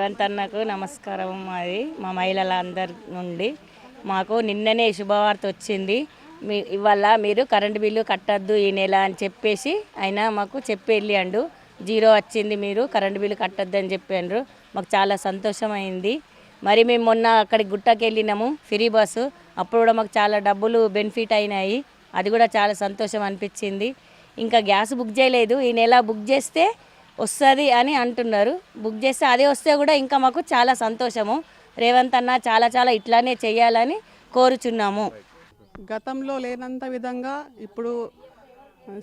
రేవంత్ అన్నకు నమస్కారం. మాది మా మహిళలందరి నుండి మాకు నిన్ననే శుభవార్త వచ్చింది. ఇవాళ మీరు కరెంటు బిల్లు కట్టద్దు ఈ నెల అని చెప్పేసి ఆయన మాకు చెప్పి వెళ్ళిండు. జీరో వచ్చింది, మీరు కరెంటు బిల్లు కట్టద్దు అని చెప్పారు. మాకు చాలా సంతోషమైంది. మరి మేము మొన్న అక్కడికి గుట్టకి వెళ్ళినాము ఫ్రీ బస్సు, అప్పుడు కూడా మాకు చాలా డబ్బులు బెనిఫిట్ అయినాయి. అది కూడా చాలా సంతోషం అనిపించింది. ఇంకా గ్యాస్ బుక్ చేయలేదు, ఈ నెల బుక్ చేస్తే వస్తుంది అని అంటున్నారు. బుక్ చేస్తే అదే వస్తే కూడా ఇంకా మాకు చాలా సంతోషము. రేవంత్ అన్న చాలా ఇట్లానే చేయాలని కోరుచున్నాము. గతంలో లేనంత విధంగా ఇప్పుడు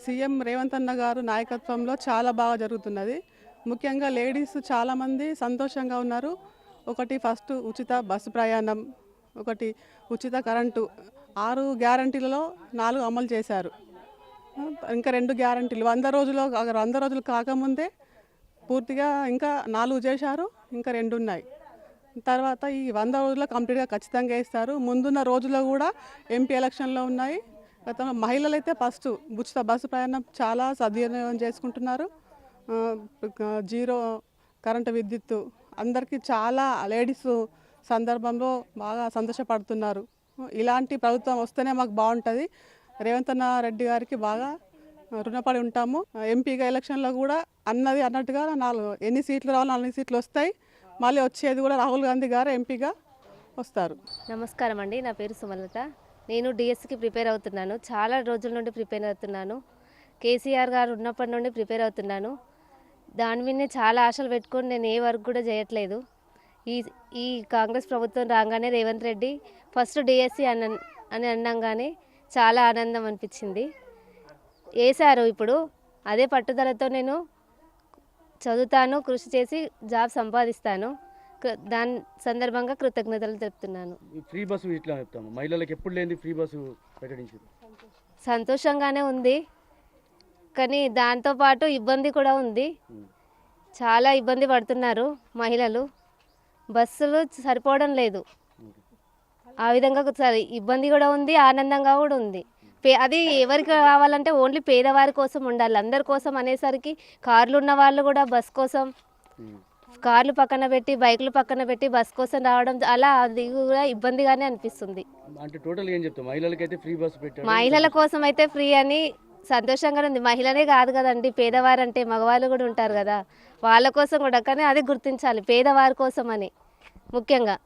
సీఎం రేవంత్ అన్న గారు నాయకత్వంలో చాలా బాగా జరుగుతున్నది. ముఖ్యంగా లేడీస్ చాలామంది సంతోషంగా ఉన్నారు. ఒకటి ఫస్ట్ ఉచిత బస్సు ప్రయాణం, ఒకటి ఉచిత కరెంటు, 6 గ్యారంటీలలో 4 అమలు చేశారు. ఇంకా 2 గ్యారంటీలు 100 రోజులు కాకముందే పూర్తిగా ఇంకా 4 చేశారు, ఇంకా 2 ఉన్నాయి. తర్వాత ఈ 100 రోజుల్లో కంప్లీట్గా ఖచ్చితంగా ఇస్తారు. ముందున్న రోజుల్లో కూడా ఎంపీ ఎలక్షన్లో ఉన్నాయి. గతంలో మహిళలు అయితే ఫస్ట్ ఉచిత బస్సు ప్రయాణం చాలా సద్వినియోగం చేసుకుంటున్నారు. జీరో కరెంటు విద్యుత్తు అందరికీ చాలా లేడీస్ సందర్భంలో బాగా సంతోషపడుతున్నారు. ఇలాంటి ప్రభుత్వం వస్తేనే మాకు బాగుంటుంది. రేవంత్ అన్న రెడ్డి గారికి బాగా రుణపడి ఉంటాము. ఎంపీగా ఎలక్షన్లో కూడా అన్నట్టుగా ఎన్ని సీట్లు రావాలో అన్ని సీట్లు వస్తాయి. మళ్ళీ వచ్చేది కూడా రాహుల్ గాంధీ గారు ఎంపీగా వస్తారు. నమస్కారం అండి, నా పేరు సుమలత. నేను డిఎస్సికి ప్రిపేర్ అవుతున్నాను. చాలా రోజుల నుండి ప్రిపేర్ అవుతున్నాను. కేసీఆర్ గారు ఉన్నప్పటి నుండి ప్రిపేర్ అవుతున్నాను. దాని మీదనే చాలా ఆశలు పెట్టుకొని నేను ఏ వర్క్ కూడా చేయట్లేదు. ఈ కాంగ్రెస్ ప్రభుత్వం రాగానే రేవంత్ రెడ్డి ఫస్ట్ డిఎస్సి అని అనగానే చాలా ఆనందం అనిపించింది. వేశారు. ఇప్పుడు అదే పట్టుదలతో నేను చదువుతాను, కృషి చేసి జాబ్ సంపాదిస్తాను. దాని సందర్భంగా కృతజ్ఞతలు తెలుపుతున్నాను. ఫ్రీ బస్సు ఇట్లా చెప్తాము, మహిళలకు ఎప్పుడు లేని ఫ్రీ బస్సు ప్రకటించారు. సంతోషంగానే ఉంది, కానీ దాంతోపాటు ఇబ్బంది కూడా ఉంది. చాలా ఇబ్బంది పడుతున్నారు మహిళలు. బస్సులు సరిపోవడం లేదు. ఆ విధంగా ఇబ్బంది కూడా ఉంది, ఆనందంగా కూడా ఉంది. అది ఎవరికి కావాలంటే ఓన్లీ పేదవారి కోసం ఉండాలి. అందరి కోసం అనేసరికి కార్లు ఉన్న వాళ్ళు కూడా బస్ కోసం, కార్లు పక్కన పెట్టి బైకులు పక్కన పెట్టి బస్ కోసం రావడం, అలా అది కూడా ఇబ్బందిగానే అనిపిస్తుంది. అంటే టోటల్ ఏం చెప్తాం, మహిళలకైతే ఫ్రీ బస్ పెట్టారు. మహిళల కోసం అయితే ఫ్రీ అని సంతోషంగానే ఉంది. మహిళనే కాదు కదండి, పేదవారు అంటే మగవాళ్ళు కూడా ఉంటారు కదా, వాళ్ళ కోసం కూడా. కానీ అది గుర్తించాలి, పేదవారి కోసం అని ముఖ్యంగా.